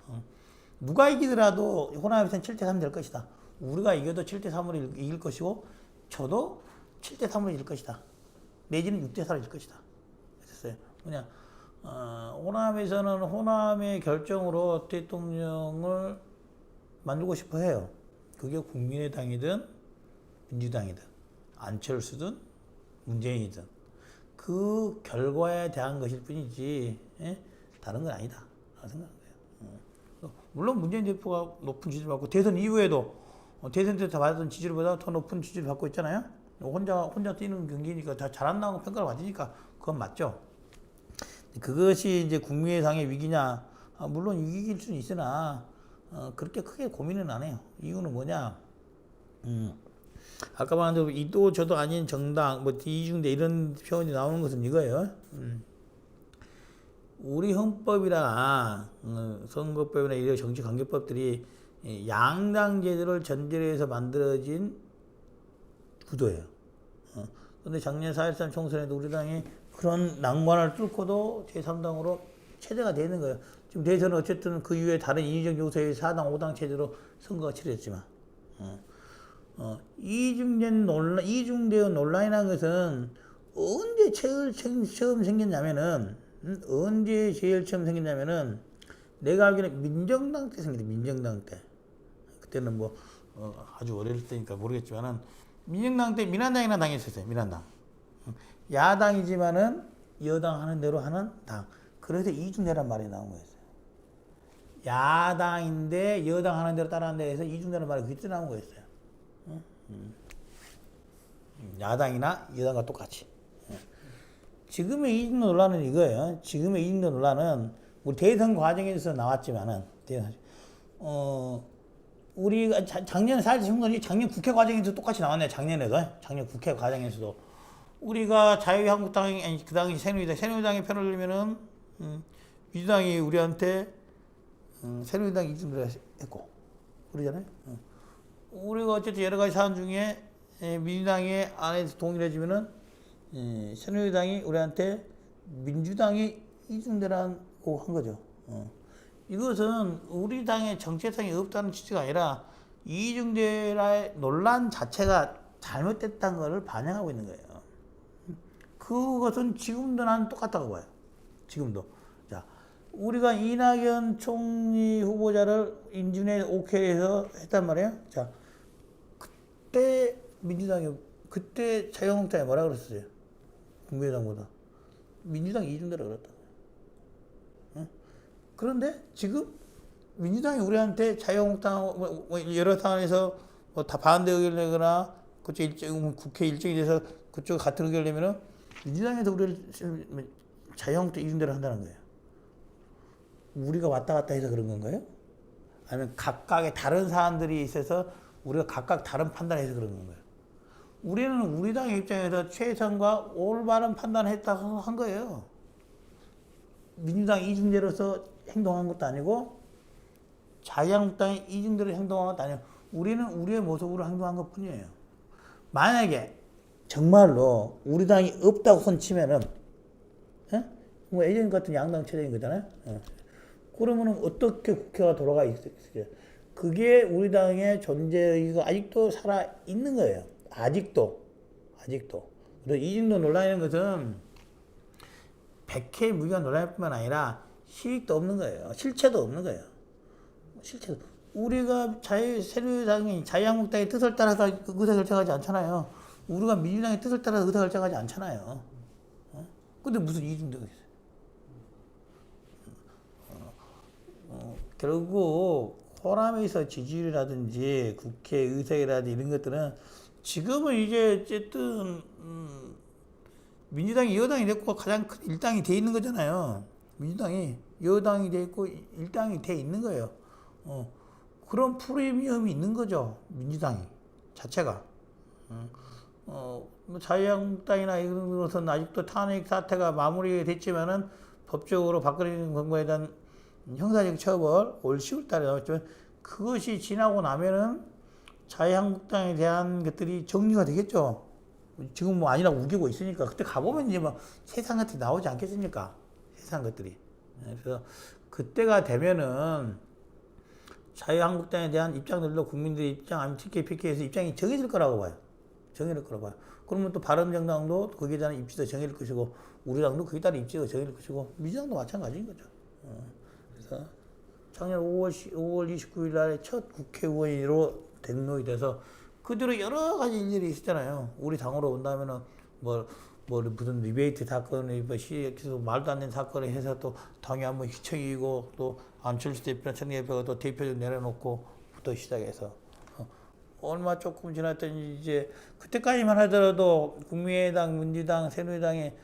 누가 이기더라도 호남에서는 7대3 될 것이다. 우리가 이겨도 7대3으로 이길 것이고 저도 7대3으로 이길 것이다. 내지는 6대4로 이길 것이다. 그랬어요. 뭐냐 호남에서는 호남의 결정으로 대통령을 만들고 싶어 해요. 그게 국민의당이든 민주당이든 안철수든 문재인이든 그 결과에 대한 것일 뿐이지 다른 건 아니다. 라고 생각합니다. 물론 문재인 대표가 높은 지지를 받고 대선 이후에도 대선 때 받았던 지지율보다 더 높은 지지를 받고 있잖아요. 혼자 뛰는 경기니까 다 잘한다고 평가를 받으니까 그건 맞죠. 그것이 이제 국민의당의 위기냐? 물론 위기일 수는 있으나 그렇게 크게 고민은 안 해요. 이유는 뭐냐? 아까 말한 대로 이도 저도 아닌 정당, 뭐 이중대 이런 표현이 나오는 것은 이거예요. 우리 헌법이나 선거법이나 이런 정치관계법들이 양당 제도를 전제로 해서 만들어진 구도예요. 근데 작년 4.13 총선에도 우리 당이 그런 난관을 뚫고도 제3당으로 체제가 되는 거예요. 지금 대선은 어쨌든 그 이후에 다른 인위적 요소의 4당, 5당 체제로 선거가 치러졌지만 이중대의 논란이라는 것은 언제 처음 생겼냐면은 내가 알기로는 민정당 때 생겼대. 민정당 때. 그때는 뭐 아주 어릴 때니까 모르겠지만은 민정당 때 민한당이라는 당이 있었어요. 민한당. 야당이지만은 여당 하는 대로 하는 당. 그래서 이중대란 말이 나온 거였어요. 야당인데 여당 하는 대로 따라하는 데에서 이중대란 말이 그때 나온 거였어요. 야당이나 여당과 똑같이. 지금의 이중대 논란은 이거예요. 지금의 이중대 논란은 우리 대선 과정에서 나왔지만은 우리가 작년에 사실 건 작년 국회 과정에서 똑같이 나왔네요. 작년 국회 과정에서도 우리가 자유한국당이 아니 그 당시 새누리당의 편을 들면은 민주당이 우리한테 새누리당 이중대를 했고 그러잖아요. 우리가 어쨌든 여러 가지 사안 중에 민주당의 안에서 동의를 해주면은 새누리당이 우리한테 민주당이 이중대라고 한 거죠. 이것은 우리 당의 정체성이 없다는 취지가 아니라 이중대의 논란 자체가 잘못됐다는 것을 반영하고 있는 거예요. 그것은 지금도 나는 똑같다고 봐요. 지금도. 자, 우리가 이낙연 총리 후보자를 인준에 오케이해서 했단 말이에요. 자, 그때 민주당이 그때 자유한국당이 뭐라 그랬어요? 국민의당보다 민주당이 이준대로 그랬다. 응? 그런데 지금 민주당이 우리한테 자유한국당 여러 상황에서 뭐 다 반대 의견을 내거나 그쪽 일정 국회 일정이 돼서 그쪽 같은 의견을 내면은 민주당에서 우리를 자유한국당 이준대로 한다는 거예요. 우리가 왔다 갔다 해서 그런 건가요? 아니면 각각의 다른 사안들이 있어서 우리가 각각 다른 판단해서 그런 건가요? 우리는 우리 당의 입장에서 최선과 올바른 판단을 했다고 한 거예요. 민주당 이준대로서 행동한 것도 아니고 자유한국당이 이준대로 행동한 것도 아니에요. 우리는 우리의 모습으로 행동한 것 뿐이에요. 만약에 정말로 우리 당이 없다고 손치면은 뭐 예전 같은 양당 체제인 거잖아요. 그러면은 어떻게 국회가 돌아가 있을까요? 그게 우리 당의 존재의가 아직도 살아 있는 거예요. 아직도. 그리고 이준도 논란이라는 것은 백해 무기한 논란뿐만 아니라 실익도 없는 거예요. 실체도 없는 거예요. 실체도. 우리가 새누리당이 자유한국당의 뜻을 따라서 의사 결정하지 않잖아요. 우리가 민주당의 뜻을 따라서 의사 결정하지 않잖아요. 근데 무슨 이준도가 있어요? 결국 호남에서 지지율이라든지 국회 의석이라든지 이런 것들은 지금은 이제 어쨌든 민주당이 여당이 됐고 가장 큰 일당이 돼 있는 거잖아요. 민주당이 여당이 돼 있고 일당이 돼 있는 거예요. 그런 프리미엄이 있는 거죠. 민주당이 자체가. 뭐 자유한국당이나 이런 것은 아직도 탄핵 사태가 마무리됐지만은 법적으로 박근혜 정부에 대한 형사적 처벌 올 10월 달에 나왔지만 그것이 지나고 나면은 자유한국당에 대한 것들이 정리가 되겠죠. 지금 뭐 아니라고 우기고 있으니까 그때 가보면 이제 뭐 세상 것들이 나오지 않겠습니까? 세상 것들이. 그래서 그때가 되면은 자유한국당에 대한 입장들도 국민들의 입장 아니면 TK, PK에서 입장이 정해질 거라고 봐요. 정해질 거라고 봐요. 그러면 또 바른정당도 거기에 대한 입지도 정해질 것이고 우리 당도 거기에 따른 입지가 정해질 것이고 민주당도 마찬가지인 거죠. 그래서 작년 5월 29일 날에 첫 국회의원으로 등록이 돼서 그대로 여러 가지 일들이 있었잖아요. 우리 당으로 온다면은 뭐 무슨 리베이트 사건이 말도 안 되는 사건을 해서 또 당이 한번 휘청이고 또 안철수 대표나 천대표가 또 대표를 내려놓고부터 시작해서 얼마 조금 지났더니 이제 그때까지만 하더라도 국민의당, 민주당, 새누리당에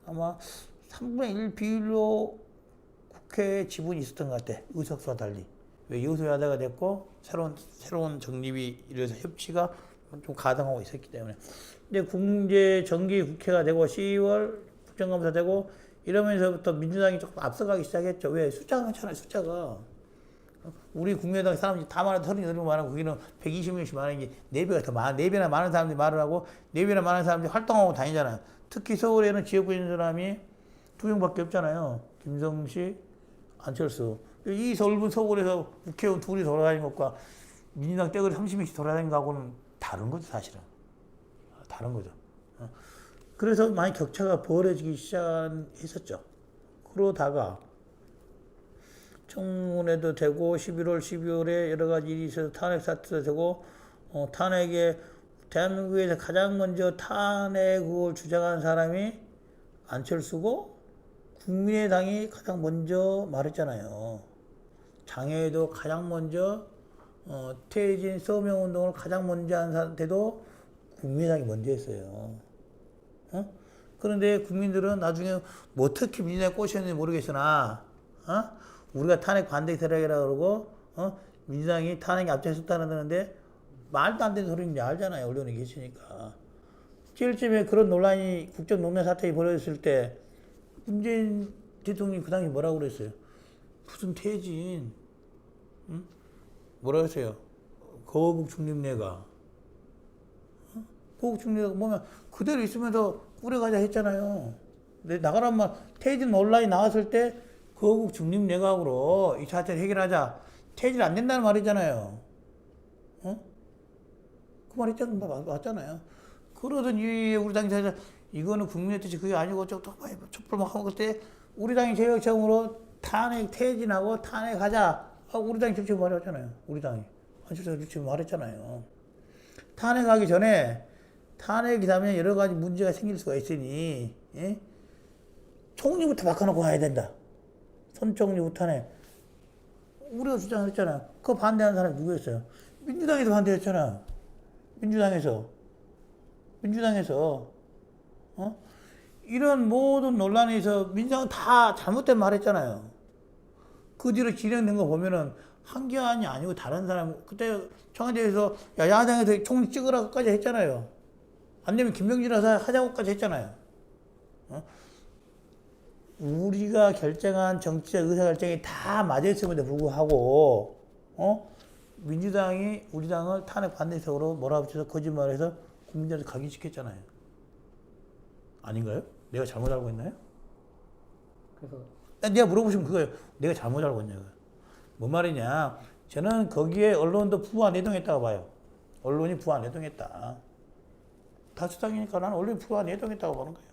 아마 3분의 1 비율로 국회에 지분이 있었던 것 같아. 의석수와 달리. 왜 여소야대가 됐고 새로운 정립이 이래서 협치가 좀 가동하고 있었기 때문에. 이제 정기 국회가 되고 10월 국정감사 되고 이러면서부터 민주당이 조금 앞서가기 시작했죠. 왜? 숫자가 많잖아요. 숫자가. 우리 국민의당 사람들이 다 말하고 38명 말하고 거기는 120명씩 말하는 게 4배가 더 많아. 4배나 많은 사람들이 말을 하고 4배나 많은 사람들이 활동하고 다니잖아요. 특히 서울에는 지역구에 있는 사람이 2명밖에 없잖아요. 김성식, 안철수. 이 서울에서 국회의원 둘이 돌아다니는 것과 민주당 떼거리 30명씩 돌아다니는 거하고는 다른 거죠, 사실은. 다른 거죠. 그래서 많이 격차가 벌어지기 시작했었죠. 그러다가 청문회도 되고 11월, 12월에 여러 가지 일이 있어서 탄핵 사태도 되고 탄핵에 대한민국에서 가장 먼저 탄핵을 주장한 사람이 안철수고 국민의당이 가장 먼저 말했잖아요. 장애에도 가장 먼저 퇴진 서명운동을 가장 먼저 한 상태도 국민의당이 먼저 했어요. 그런데 국민들은 나중에 뭐 어떻게 민주당에 꼬셨는지 모르겠으나 우리가 탄핵 반대 세력이라 그러고 민주당이 탄핵에 앞장섰다는데 말도 안 되는 소리인지 알잖아요. 언론에 계시니까. 제일 처음에 그런 논란이 국정 논란 사태가 벌어졌을 때 문재인 대통령이 그 당시 뭐라고 그랬어요? 무슨 퇴진 뭐라고 했어요? 거국 중립내가 거국 중립내가 보면 그대로 있으면서 꾸려가자 했잖아요. 근데 나가란 말 퇴진 논란이 나왔을 때 거국 중립내각으로 이 사태를 해결하자. 퇴진 안 된다는 말이잖아요. 그 말 맞잖아요. 그러더니 우리 당에서 이거는 국민의 뜻이 그게 아니고 또 촛불 막 하고 그때 우리 당이 제일 처음으로 탄핵 퇴진하고 탄핵하자. 우리 당이 직접 말했잖아요. 우리 당이. 안철수가 직접 말했잖아요. 탄핵하기 전에 탄핵이 되면 여러 가지 문제가 생길 수가 있으니 예? 총리부터 바꿔놓고 가야 된다. 선 총리부터 탄핵. 우리가 주장했잖아. 그거 반대하는 사람이 누구였어요? 민주당에서 반대했잖아. 민주당에서 이런 모든 논란에서 민주당은 다 잘못된 말 했잖아요. 그 뒤로 진행된 거 보면은 한기환이 아니고 다른 사람, 그때 청와대에서 야당에서 총리 찍으라고까지 했잖아요. 안 되면 김병진 여사 하자고까지 했잖아요. 우리가 결정한 정치적 의사결정이 다 맞아있음에도 불구하고 민주당이 우리 당을 탄핵 반대적으로 몰아붙여서 거짓말해서 국민들한테 각인시켰잖아요. 아닌가요? 내가 잘못 알고 있나요? 그래서 내가 물어보시면 그거예요. 내가 잘못 알고 있냐고. 뭔 말이냐. 저는 거기에 언론도 부안 내동했다고 봐요. 언론이 부안 내동했다. 다수당이니까 나는 언론이 부안 내동했다고 보는 거예요.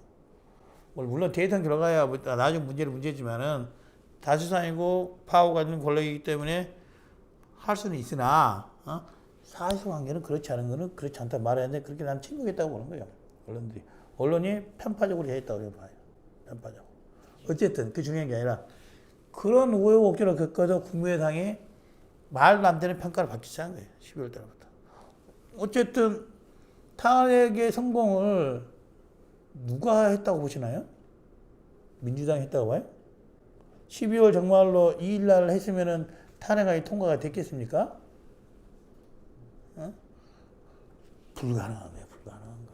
물론 대선 결과야 나중 문제지만은 다수당이고 파워가 있는 권력이기 때문에 할 수는 있으나 사실관계는 그렇지 않은 거는 그렇지 않다 말하는데 그렇게 난 침묵했다고 보는 거예요. 언론이 편파적으로 했다고 봐요. 편파적으로. 어쨌든 그 중요한 게 아니라 그런 우여곡절을 겪어서 국민의당이 말도 안 되는 평가를 받기 시작한 거예요. 12월 달부터. 어쨌든 탄핵의 성공을 누가 했다고 보시나요? 민주당이 했다고 봐요? 12월 정말로 2일 날 했으면은 탄핵안이 통과가 됐겠습니까? 불가능한 거예요. 불가능한 거.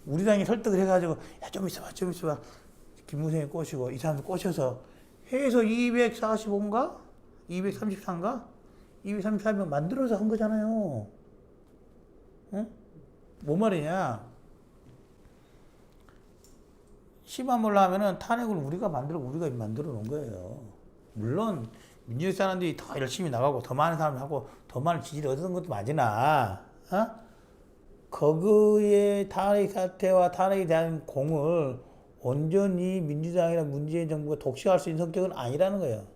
우리 당이 설득을 해가지고 좀 있어봐. 김무성이 꼬시고 이 사람도 꼬셔서 해서 245인가? 234인가? 234명 만들어서 한 거잖아요. 뭔 말이냐? 심한 말로 하면은 탄핵을 우리가 만들어 놓은 거예요. 물론 민주당 사람들이 더 열심히 나가고 더 많은 사람이 하고 더 많은 지지를 얻은 것도 맞으나 거기에 탄핵 사태와 탄핵에 대한 공을 온전히 민주당이나 문재인 정부가 독식할 수 있는 성격은 아니라는 거예요.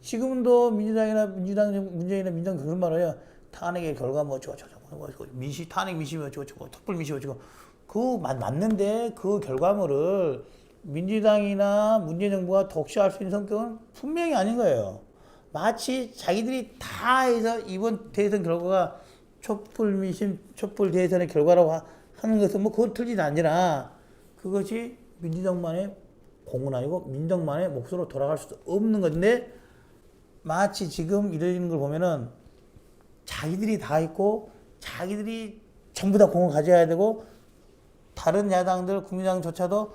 지금도 문재인이나 민주당 그런 말 해요. 탄핵의 결과 뭐 탄핵 민심이 어쩌고 촛불 민심이 어쩌고 그거 맞는데 그 결과물을 민주당이나 문재인 정부가 독식할 수 있는 성격은 분명히 아닌 거예요. 마치 자기들이 다 해서 이번 대선 결과가 촛불 대선의 결과라고 하는 것은 뭐 그건 틀리지 않으나 그것이 민주당만의 공은 아니고 민정만의 몫으로 돌아갈 수도 없는 건데 마치 지금 이러는 걸 보면은 자기들이 다 했고 자기들이 전부 다 공을 가져야 되고 다른 야당들 국민당조차도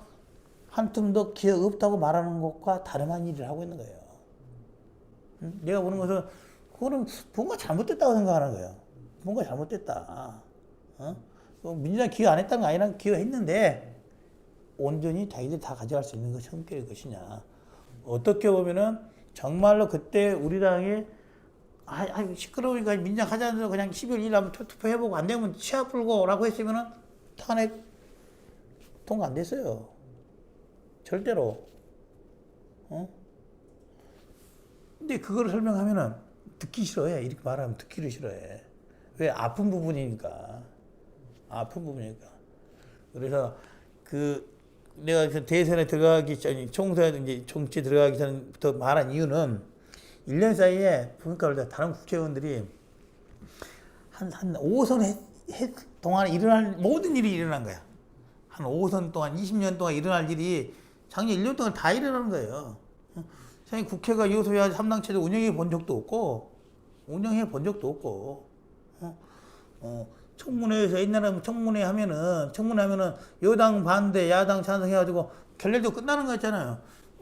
한 틈도 기회 없다고 말하는 것과 다름한 일을 하고 있는 거예요. 내가 보는 것은 그거는 뭔가 잘못됐다고 생각하는 거예요. 뭔가 잘못됐다. 민주당 기여 안 했다는 거 아니라 기여했는데 온전히 자기들이 다 가져갈 수 있는 것이 성격일 것이냐. 어떻게 보면은 정말로 그때 우리 당이 시끄러우니까 민주당 하자는 대로 그냥 12월 1일 한번 투표해보고 안 되면 치아 풀고라고 했으면은 탄핵 통과 안 됐어요. 절대로. 근데 그걸 설명하면은 듣기 싫어해. 이렇게 말하면 듣기를 싫어해. 왜? 아픈 부분이니까. 그래서 내가 그 대선에 들어가기 전에 총선 이제 정치 들어가기 전부터 말한 이유는 1년 사이에 보니까 다른 국회의원들이 한 5선 동안 일어날 모든 일이 일어난 거야. 한 5선 동안 20년 동안 일어날 일이 작년 1년 동안 다 일어나는 거예요. 사실 국회가 여소야 3당체제 운영해 본 적도 없고 청문회에서 옛날에 청문회 하면은 여당 반대 야당 찬성해가지고 결렬도 끝나는 거 있잖아요.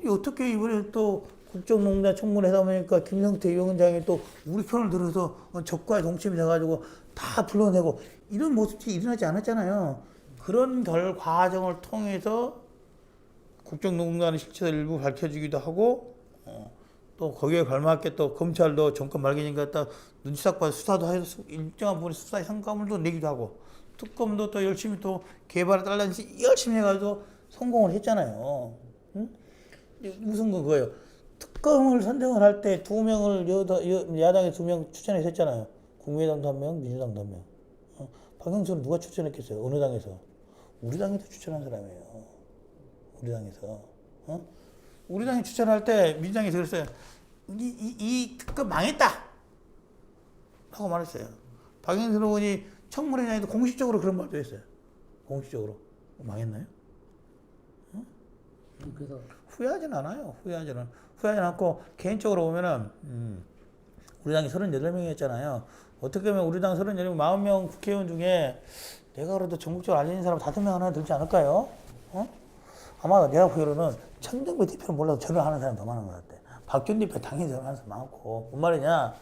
어떻게 이번에 또 국정농단 청문회 하다 보니까 김성태 위원장이 또 우리 편을 들어서 적과의 동침이 돼가지고 다 불러내고 이런 모습이 일어나지 않았잖아요. 그런 과정을 통해서 국정농단의 실체를 일부 밝혀지기도 하고 또 거기에 걸맞게 또 검찰도 정권 말기니까 딱 눈치 딱 봐서 수사도 해서 일정한 부분에 수사의 성과물도 내기도 하고 특검도 또 열심히 또 개발에 딸라서 열심히 해가지고 성공을 했잖아요. 무슨 그거예요. 특검을 선정을 할 때 2명을 야당에 2명 추천해서 했잖아요. 국민의당도 1명, 민주당도 1명. 박영선은 누가 추천했겠어요? 어느 당에서? 우리 당에서 추천한 사람이에요. 우리 당에서. 어? 우리 당이 추천할 때 민주당에서 그랬어요. 이 특검 망했다! 하고 말했어요. 박영선 의원이 청문회장에도 공식적으로 그런 말도 했어요. 공식적으로. 망했나요? 그래서 후회하진 않아요. 후회하진 않고, 개인적으로 보면은, 우리 당이 38명이었잖아요. 어떻게 보면 우리 당 38명, 40명 국회의원 중에 내가 그래도 전국적으로 알려진 사람 5명 하나 들지 않을까요? 어? 아마 내가 보기로는 천정배 대표는 몰라도 저를 하는 사람 더 많은 것 같아. 박준 대표 당연히 저를 하는 사람 많고. 뭔 말이냐?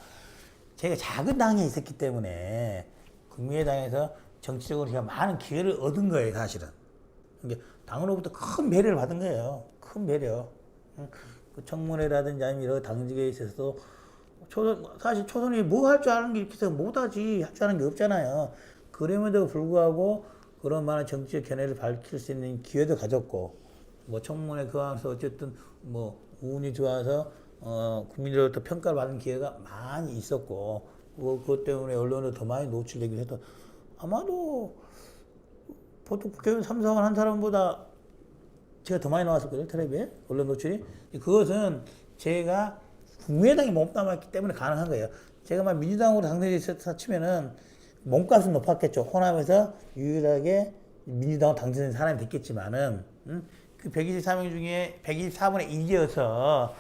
제가 작은 당에 있었기 때문에 국민의당에서 정치적으로 제가 많은 기회를 얻은 거예요, 사실은. 그러니까 당으로부터 큰 배려를 받은 거예요. 큰 배려. 그 청문회라든지 아니면 여러 당직에 있어서도 사실 초선이 뭐 할 줄 아는 게 이렇게 해서 못하지 할 줄 아는 게 없잖아요. 그럼에도 불구하고 그런 많은 정치적 견해를 밝힐 수 있는 기회도 가졌고, 뭐 청문회 그 안에서 어쨌든 뭐 운이 좋아서 국민들로부터 평가를 받는 기회가 많이 있었고, 그것 때문에 언론에 더 많이 노출되기도 해도 아마도 보통 국회의원 3, 4번 한 사람보다 제가 더 많이 나왔을 거예요, 텔레비에 언론 노출이. 그것은 제가 국민의당에 몸담았기 때문에 가능한 거예요. 제가 막 민주당으로 당선돼 있었다 치면은 몸값은 높았겠죠. 호남에서 유일하게 민주당으로 당선된 사람이 됐겠지만은, 그 124명 중에 124분의 1이어서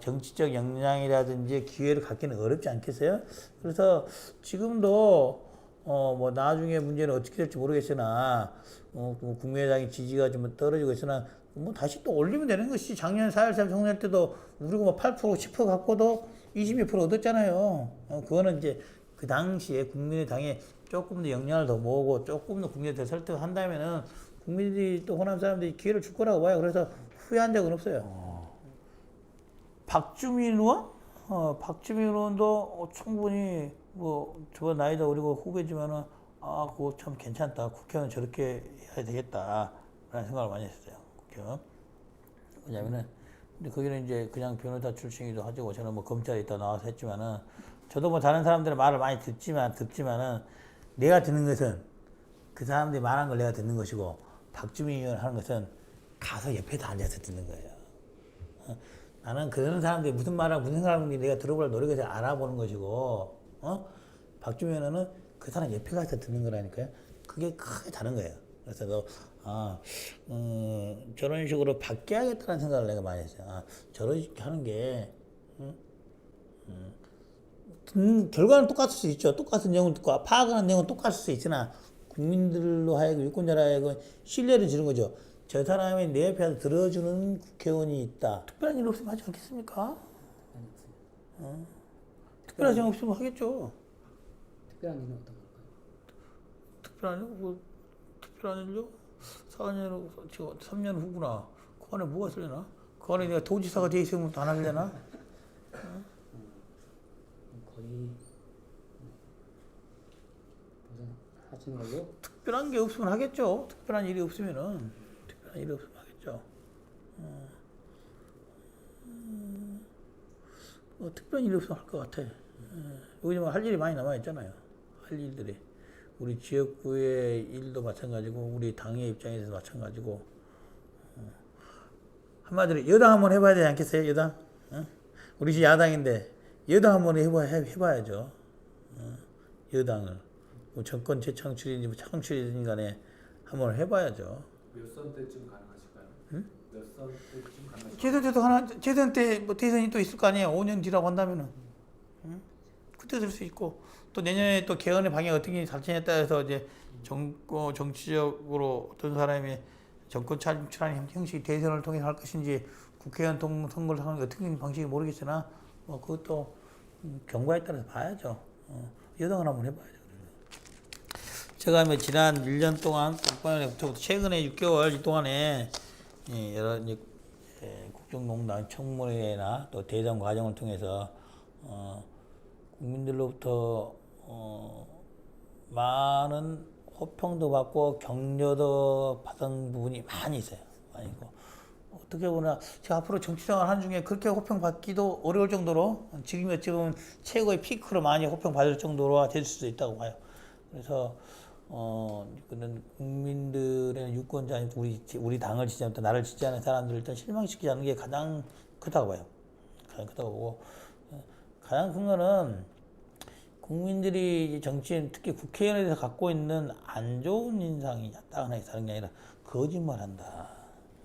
정치적 역량이라든지 기회를 갖기는 어렵지 않겠어요? 그래서 지금도 뭐 나중에 문제는 어떻게 될지 모르겠으나 뭐 국민의당의 지지가 좀 떨어지고 있으나 뭐 다시 또 올리면 되는 것이, 작년 4.13 총선할 때도 우리가 뭐 8%, 10% 갖고도 20몇 % 얻었잖아요. 그거는 이제 그 당시에 국민의당에 조금 더 역량을 더 모으고 조금 더 국민을 더 설득한다면은 국민들이 또 호남 사람들이 기회를 줄 거라고 봐요. 그래서 후회한 적은 없어요. 박주민 의원? 박주민 의원도 충분히 뭐 저번 나이도 어리고 후배지만은 그거 참 괜찮다. 국회의원 저렇게 해야 되겠다. 라는 생각을 많이 했어요. 국회의원. 왜냐면은 근데 거기는 이제 그냥 변호사 출신이기도 하고, 저는 뭐 검찰에 있다 나와서 했지만은, 저도 뭐 다른 사람들의 말을 많이 듣지만은 내가 듣는 것은 그 사람들이 말한 걸 내가 듣는 것이고, 박주민 의원 하는 것은 가서 옆에 다 앉아서 듣는 거예요. 나는 그런 사람들이 무슨 말하고 무슨 생각하는지 내가 들어볼 노력해서 알아보는 것이고, 박주민 의원은 그 사람 옆에 가서 듣는 거라니까요. 그게 크게 다른 거예요. 그래서 저런 식으로 바뀌어야겠다는 생각을 내가 많이 했어요. 저렇게 하는 게 결과는 똑같을 수 있죠. 똑같은 내용을 듣고 파악하는 내용은 똑같을 수 있으나 국민들로 하여금, 유권자로 하여금 신뢰를 주는 거죠. 저 사람이 내 옆에 와서 들어주는 국회의원이 있다. 특별한 일 없으면 하지 않겠습니까? 특별한 일 없으면 하겠죠. 특별한 일은 어떤 걸까요? 특별한 일? 뭐, 특별한 일요? 4년, 지금 3년 후구나. 그 안에 뭐가 있으려나? 그 안에 내가 도지사가 돼 있으면 안 하려나? 거의 하시는 걸로? 특별한 게 없으면 하겠죠. 특별한 일이 없으면 하겠죠. 특별한 일이 없으면 할 것 같아. 요즘 할 일이 많이 남아있잖아요. 할 일들이. 우리 지역구의 일도 마찬가지고, 우리 당의 입장에서도 마찬가지고. 한마디로 여당 한번 해봐야 되지 않겠어요? 여당? 우리 지금 야당인데 여당 한번 해봐야죠. 여당을. 뭐 정권 재창출이든지 뭐 창출이든지 간에 한번 해봐야죠. 몇 선 때쯤 가능하실까요? 몇 선 때쯤 가능하실까요? 재선 때 뭐 대선이 또 있을 거 아니에요. 5년 뒤라고 한다면은. 그때 될 수 있고, 또 내년에 또 개헌의 방향이 어떻게 살지에 따라서 이제 정치적으로 어떤 사람이 정권 창출하는 형식이 대선을 통해 할 것인지, 국회의원 선거를 하는 게 어떻게 방식이 모르겠으나, 뭐 그것도 경과에 따라서 봐야죠. 여당을 한번 해봐야죠. 제가 지난 1년 동안, 최근에 6개월 이 동안에 여러 국정농단 청문회나 또 대선 과정을 통해서 국민들로부터 많은 호평도 받고 격려도 받은 부분이 많이 있어요. 많이 있고, 어떻게 보나 제가 앞으로 정치생활 하는 중에 그렇게 호평 받기도 어려울 정도로, 지금 최고의 피크로 많이 호평 받을 정도로 될 수도 있다고 봐요. 그래서 그런 국민들의 유권자, 우리 당을 지지하는, 나를 지지하는 사람들을 일단 실망시키지 않는 게 가장 크다고 봐요. 가장 크다고 보고, 가장 큰 거는 국민들이 정치인, 특히 국회의원에 대해서 갖고 있는 안 좋은 인상이 딱 하나 다른 게 아니라 거짓말한다.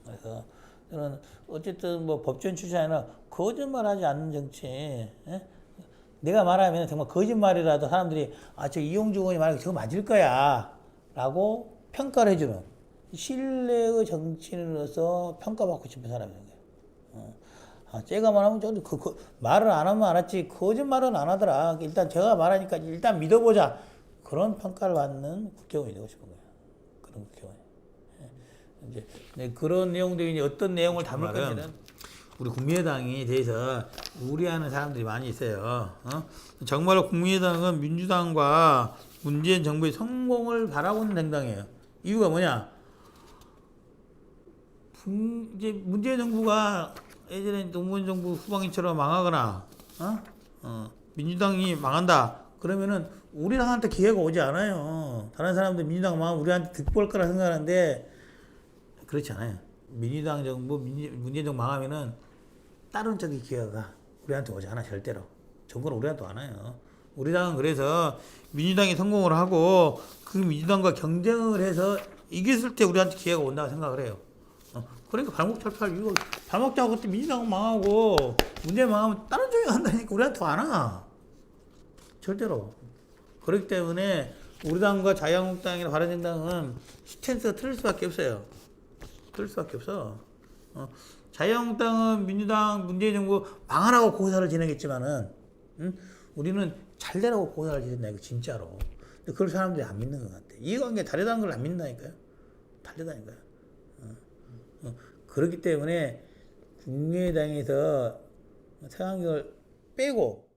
그래서 저는 어쨌든 뭐 법조인 출신이 아니라 거짓말하지 않는 정치, 예? 내가 말하면 정말 거짓말이라도 사람들이 저 이용주 의원이 말하는 게 저거 맞을 거야 라고 평가를 해주는 신뢰의 정치인으로서 평가받고 싶은 사람인 거예요. 제가 말하면 말을 안 하면 안 했지 거짓말은 안 하더라. 일단 제가 말하니까 일단 믿어보자. 그런 평가를 받는 국회의원이 되고 싶은 거예요. 그런 국회의원. 이제 그런 내용들이 이제 어떤 내용을 담을 건지는 우리 국민의당에 대해서 우려하는 사람들이 많이 있어요. 정말로 국민의당은 민주당과 문재인 정부의 성공을 바라고 있는 정당이에요. 이유가 뭐냐? 이제 문재인 정부가 예전에 노무현 정부 후방인처럼 망하거나, 민주당이 망한다. 그러면은 우리랑한테 기회가 오지 않아요. 다른 사람들 민주당 망하면 우리한테 득볼 거라 생각하는데 그렇지 않아요. 민주당 정부, 문재인 정부 망하면은 다른 쪽의 기회가 우리한테 오지 않아 절대로. 정권은 우리한테 안 와요. 우리 당은 그래서 민주당이 성공을 하고 그 민주당과 경쟁을 해서 이겼을 때 우리한테 기회가 온다고 생각을 해요. 그러니까 발목 잡혀할 이유가 발목 잡고 그때 민주당 망하고 문재인 망하면 다른 쪽이 간다니까 우리한테 안 와. 절대로. 그렇기 때문에 우리 당과 자유한국당이나 바른정당은 스탠스가 틀릴 수밖에 없어요. 틀릴 수밖에 없어. 자유한국당은 민주당, 문재인 정부 망하라고 고사를 지내겠지만은, 우리는 잘 되라고 고사를 지낸다, 이거 진짜로. 근데 그걸 사람들이 안 믿는 것 같아. 이해관계 다르다는 걸 안 믿는다니까요. 다르다니까요. 그렇기 때문에 국민의당에서 태양경을 빼고